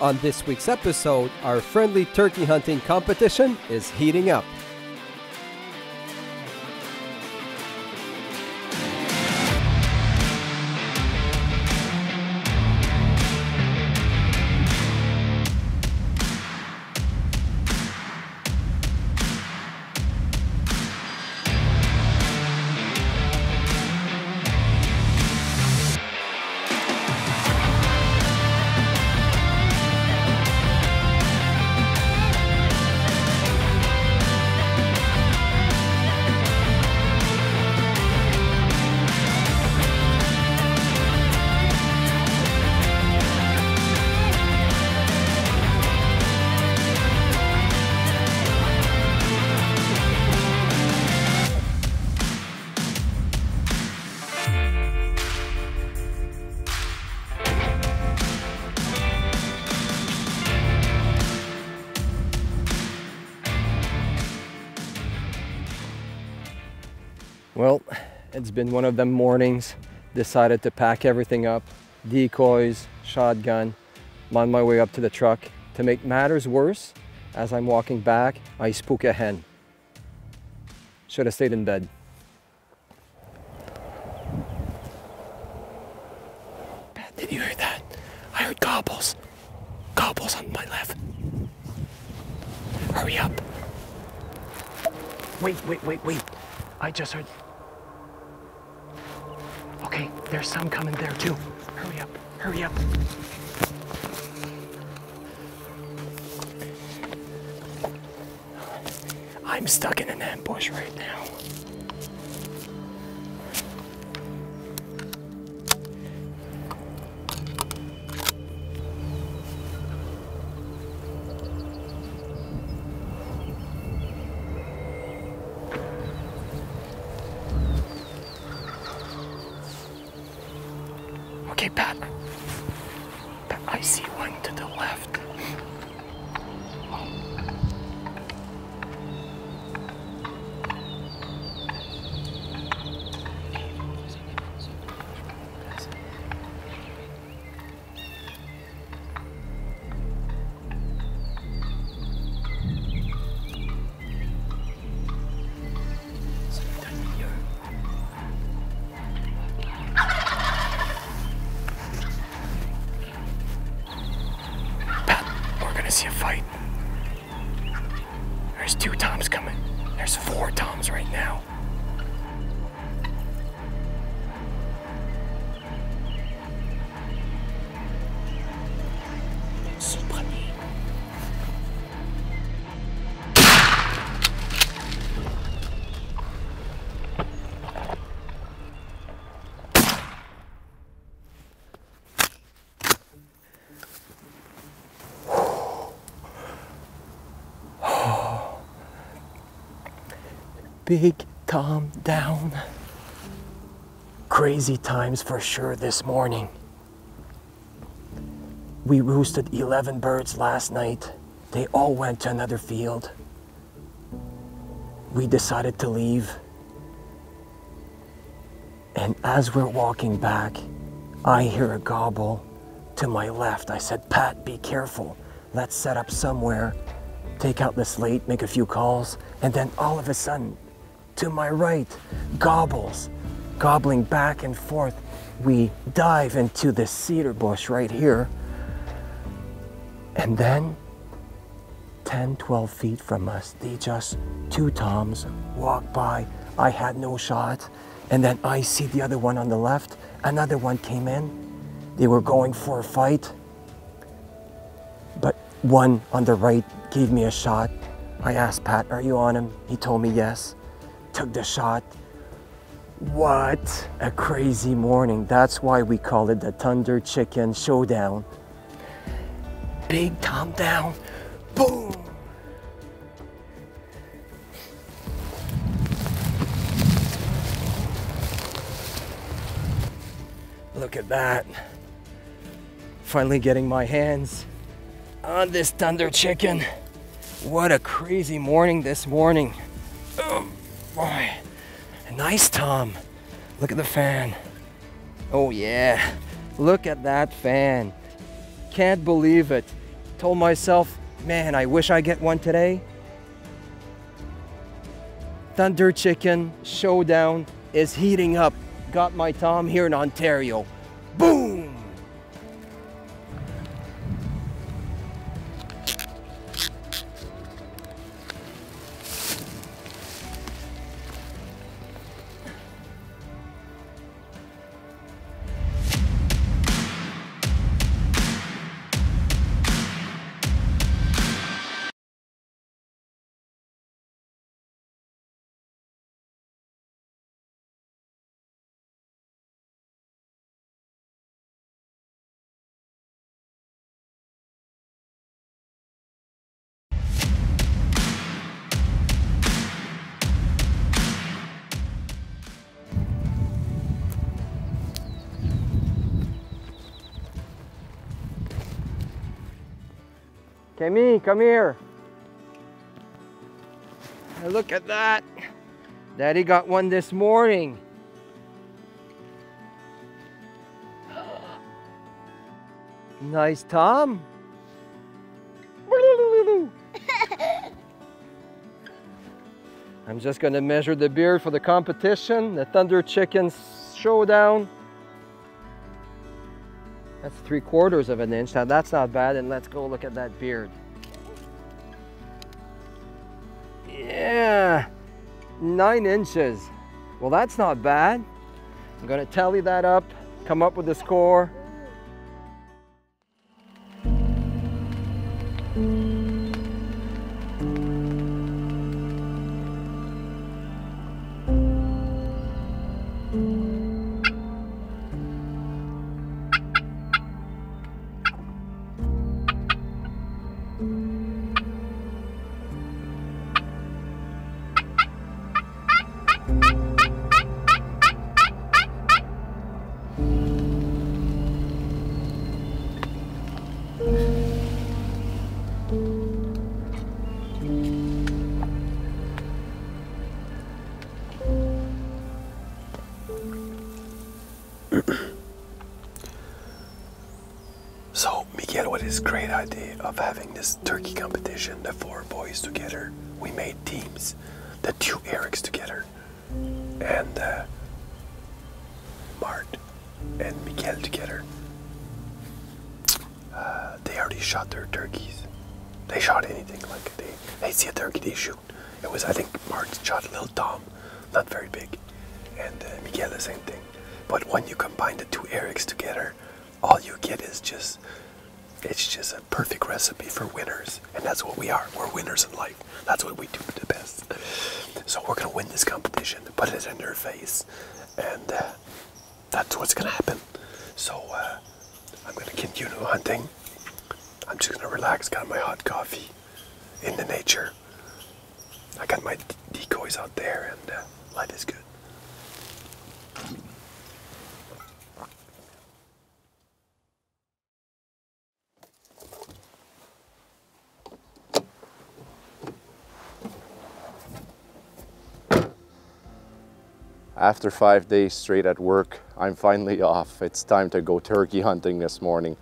On this week's episode, our friendly turkey hunting competition is heating up. Well, it's been one of them mornings. Decided to pack everything up. Decoys, shotgun. I'm on my way up to the truck. To make matters worse, as I'm walking back, I spook a hen. Should have stayed in bed. Did you hear that? I heard gobbles. Gobbles on my left. Hurry up. Wait. I just heard. Okay, there's some coming there too. Hurry up. I'm stuck in an ambush right now. Okay, Pat, I see one to the left. See a fight. There's 2 toms coming. There's 4 toms right now. Big Tom down. Crazy times for sure this morning. We roosted 11 birds last night. They all went to another field. We decided to leave. And as we're walking back, I hear a gobble to my left. I said, Pat, be careful. Let's set up somewhere. Take out the slate, make a few calls. And then all of a sudden, to my right, gobbling back and forth. We dive into the cedar bush right here. And then 10, 12 feet from us, 2 toms walk by. I had no shot. And then I see the other one on the left. Another one came in. They were going for a fight. But one on the right gave me a shot. I asked Pat, are you on him? He told me yes. Took the shot. What a crazy morning. That's why we call it the Thunder Chicken Showdown. Big Tom down. Boom. Look at that. Finally getting my hands on this Thunder Chicken. What a crazy morning this morning. Oh boy, a nice Tom. Look at the fan. Oh yeah, look at that fan. Can't believe it. Told myself, man, I wish I get one today. Thunder Chicken Showdown is heating up. Got my Tom here in Ontario. Boom! Kemi, come here. Look at that. Daddy got one this morning. Nice, Tom. I'm just going to measure the beard for the competition, the Thunder Chicken Showdown. That's 3/4 of an inch. Now that's not bad, and let's go look at that beard. Yeah, 9 inches. Well, that's not bad. I'm gonna tally that up, come up with the score. So Miguel, with his great idea of having this turkey competition, the 4 boys together, we made teams, the 2 Erics together, and Mart and Miguel together. They already shot their turkeys. They shot anything, like they see a turkey, they shoot. It was, I think Mart shot a little Tom, not very big, and Miguel the same thing. But when you combine the 2 Erics together, all you get is just, it's just a perfect recipe for winners. And that's what we are. We're winners in life. That's what we do the best. So we're going to win this competition, put it in their face, and that's what's going to happen. So I'm going to continue hunting. I'm just going to relax, got my hot coffee in the nature. I got my decoys out there, and life is good. After 5 days straight at work, I'm finally off. It's time to go turkey hunting this morning.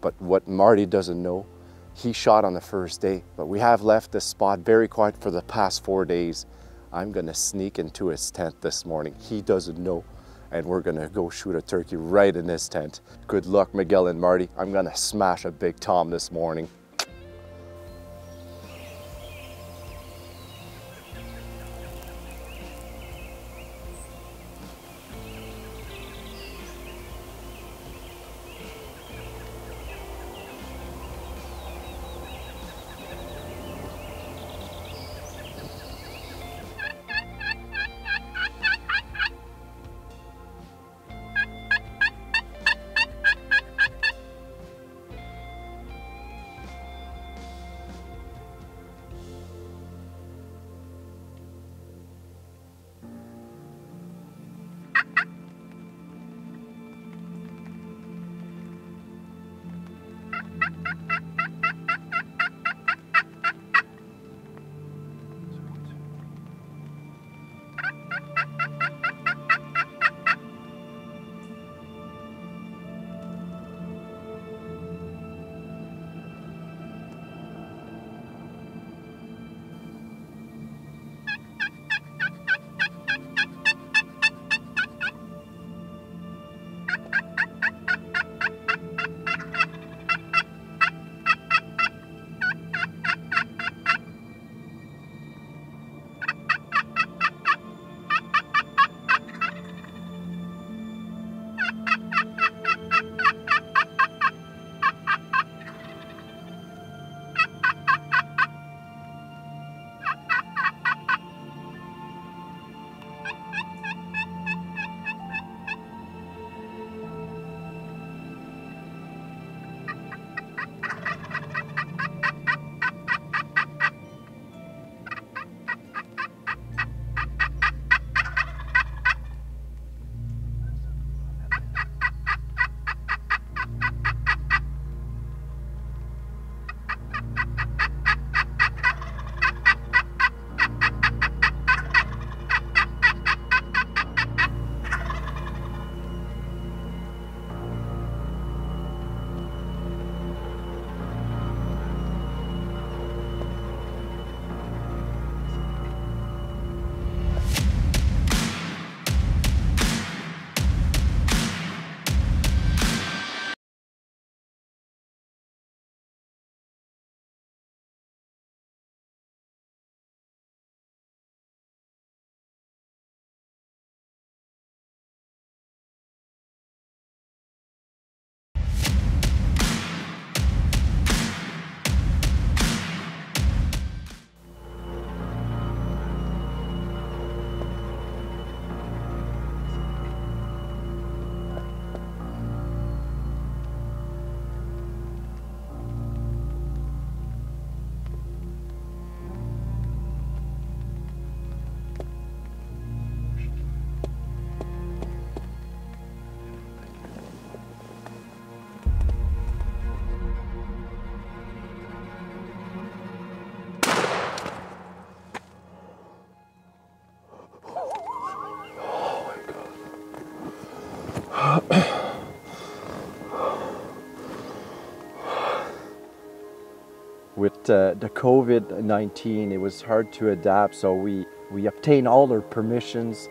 But what Marty doesn't know, he shot on the first day, but we have left this spot very quiet for the past 4 days. I'm gonna sneak into his tent this morning. He doesn't know, and we're gonna go shoot a turkey right in his tent. Good luck, Miguel and Marty. I'm gonna smash a big Tom this morning. With the COVID-19, it was hard to adapt, so we obtained all our permissions.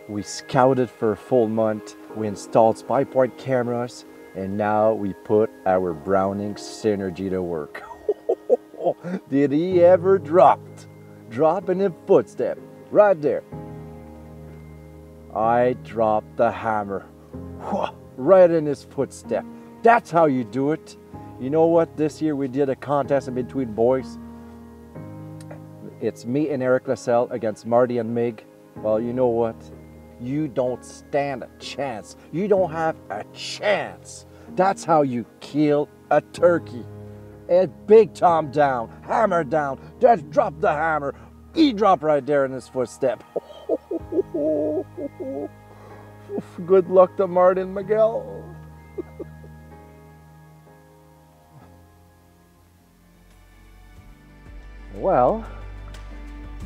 We scouted for a full month. We installed spy point cameras, and now we put our Browning synergy to work. Did he ever drop in a footstep? Right there. I dropped the hammer right in his footstep. That's how you do it. You know what? This year we did a contest in between boys. It's me and Eric Lasselle against Marty and Mig. Well, you know what? You don't stand a chance. You don't have a chance. That's how you kill a turkey. And Big Tom down, hammer down, just drop the hammer. He dropped right there in his footstep. Good luck to Marty and Miguel. Well,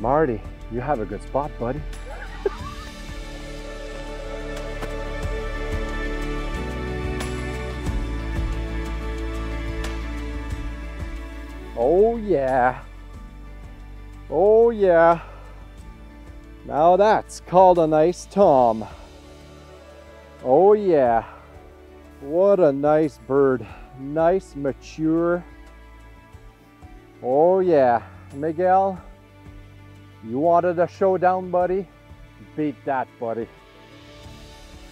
Marty, you have a good spot, buddy. Oh yeah. Oh yeah. Now that's called a nice tom. Oh yeah. What a nice bird. Nice, mature. Oh yeah. Miguel, you wanted a showdown, buddy? Beat that, buddy.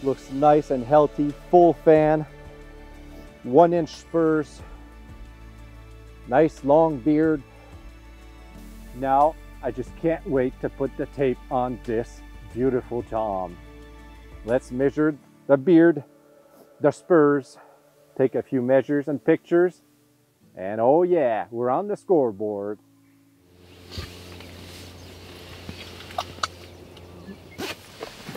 Looks nice and healthy, full fan, 1-inch spurs, nice long beard. Now, I just can't wait to put the tape on this beautiful tom. Let's measure the beard, the spurs, take a few measures and pictures, and oh yeah, we're on the scoreboard.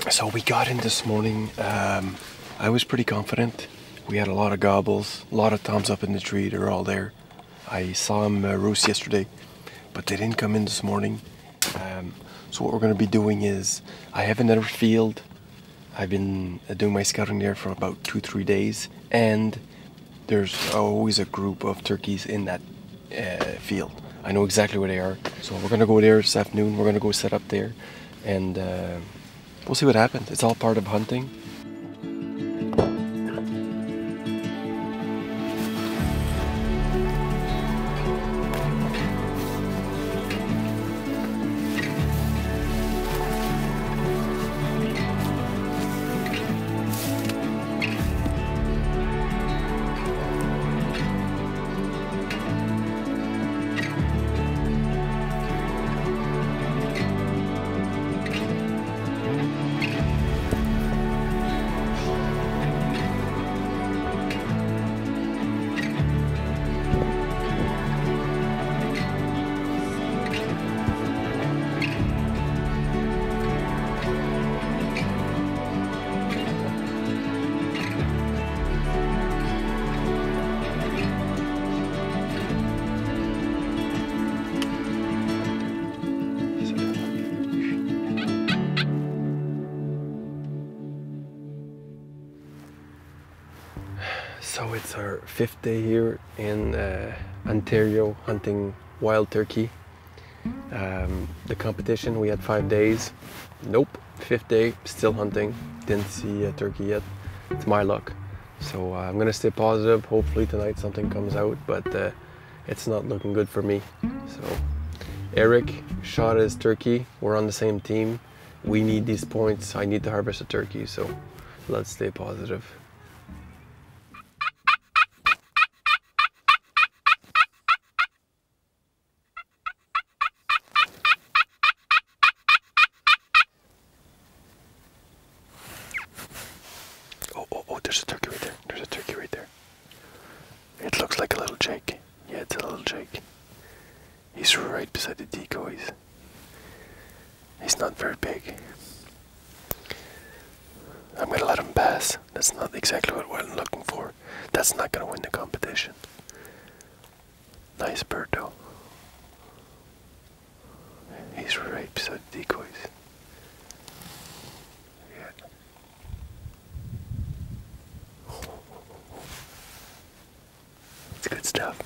So we got in this morning. I was pretty confident. We had a lot of gobbles, a lot of toms up in the tree. They're all there. I saw them roost yesterday, but they didn't come in this morning. So what we're going to be doing is, I have another field. I've been doing my scouting there for about 2-3 days, and there's always a group of turkeys in that field. I know exactly where they are. So we're going to go there this afternoon. We're going to go set up there, and we'll see what happens. It's all part of hunting. So it's our 5th day here in Ontario hunting wild turkey. The competition, we had 5 days. Nope, 5th day, still hunting. Didn't see a turkey yet. It's my luck. So I'm gonna stay positive. Hopefully tonight something comes out, but it's not looking good for me. So Eric shot his turkey. We're on the same team. We need these points. I need to harvest a turkey, so let's stay positive. Oh, there's a turkey right there. There's a turkey right there. It looks like a little jake. Yeah, it's a little jake. He's right beside the decoys. He's not very big. I'm gonna let him pass. That's not exactly what I'm looking for. That's not gonna win the competition. Nice bird though. He's right beside the decoys. It's good stuff.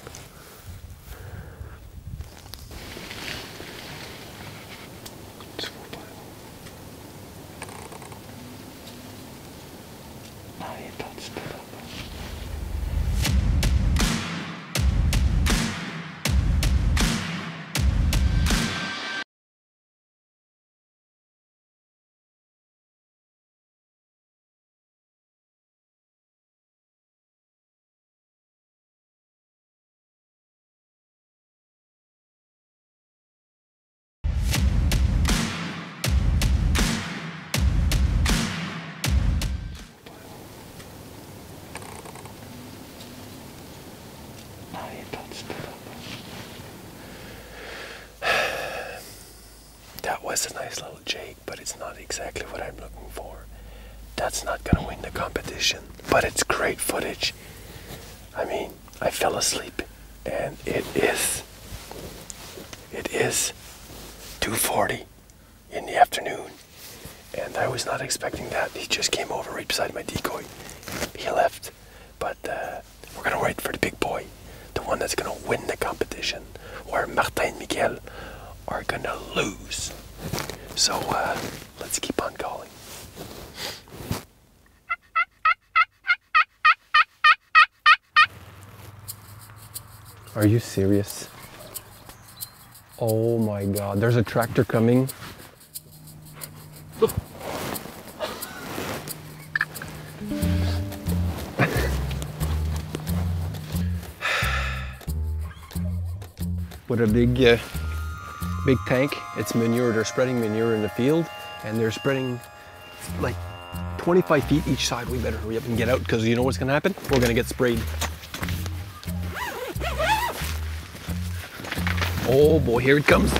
That was a nice little jig, but it's not exactly what I'm looking for. That's not gonna win the competition, but it's great footage. I mean, I fell asleep, and it is 2:40 in the afternoon, and I was not expecting that. He just came over right beside my decoy. He left, but we're gonna wait for the big boy, the one that's gonna win the competition, where Martin and Miguel are gonna lose. So let's keep on calling. Are you serious? Oh my God, there's a tractor coming. With a big tank, it's manure. They're spreading manure in the field, and they're spreading like 25 feet each side. We better hurry up and get out, because you know what's gonna happen? We're gonna get sprayed. Oh boy, here it comes.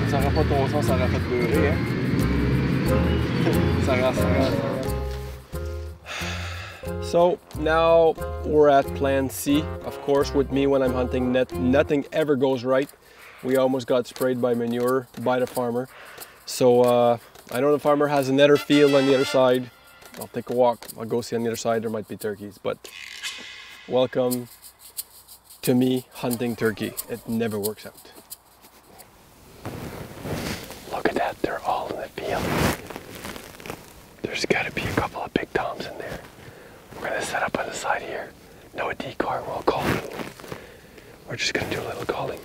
Ça rend pas ton sang, ça rend fait beurrer, hein? Ça rend. So now we're at plan C. Of course, with me when I'm hunting, nothing ever goes right. We almost got sprayed by manure by the farmer. So I know the farmer has a nether field on the other side. I'll take a walk. I'll go see on the other side. There might be turkeys, but welcome to me hunting turkey. It never works out. Look at that, they're all in the field. There's gotta be a couple of big toms in there. We're gonna set up on the side here. No decoy, we'll call. We're just gonna do a little calling.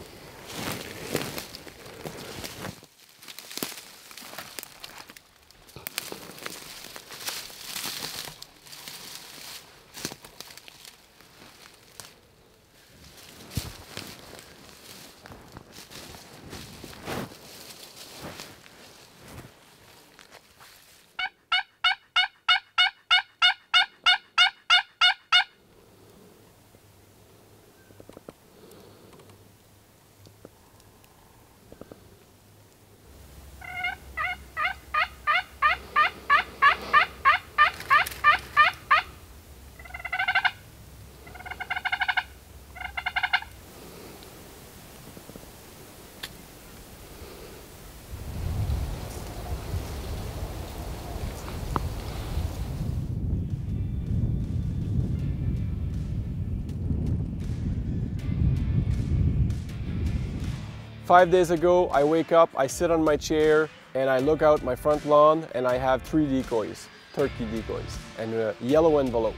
Five days ago, I wake up, I sit on my chair, and I look out my front lawn, and I have 3 decoys, turkey decoys, and a yellow envelope.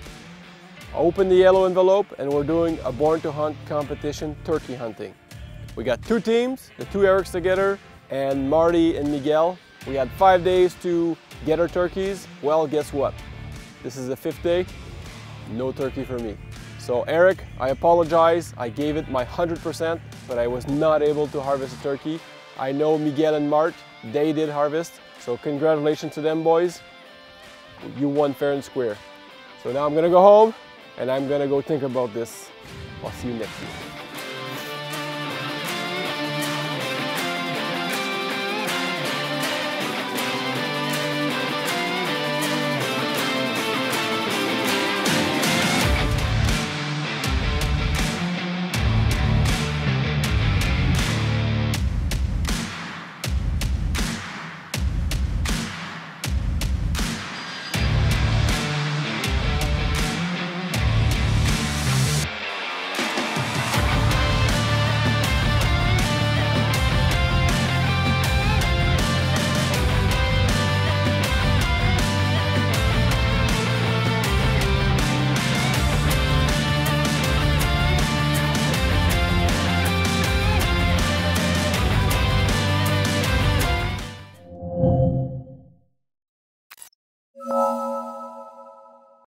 I open the yellow envelope, and we're doing a Born to Hunt competition, turkey hunting. We got 2 teams, the 2 Erics together, and Marty and Miguel. We had 5 days to get our turkeys. Well, guess what? This is the 5th day, no turkey for me. So Eric, I apologize. I gave it my 100%, but I was not able to harvest a turkey. I know Miguel and Mart, they did harvest. So congratulations to them, boys. You won fair and square. So now I'm gonna go home and I'm gonna go think about this. I'll see you next week.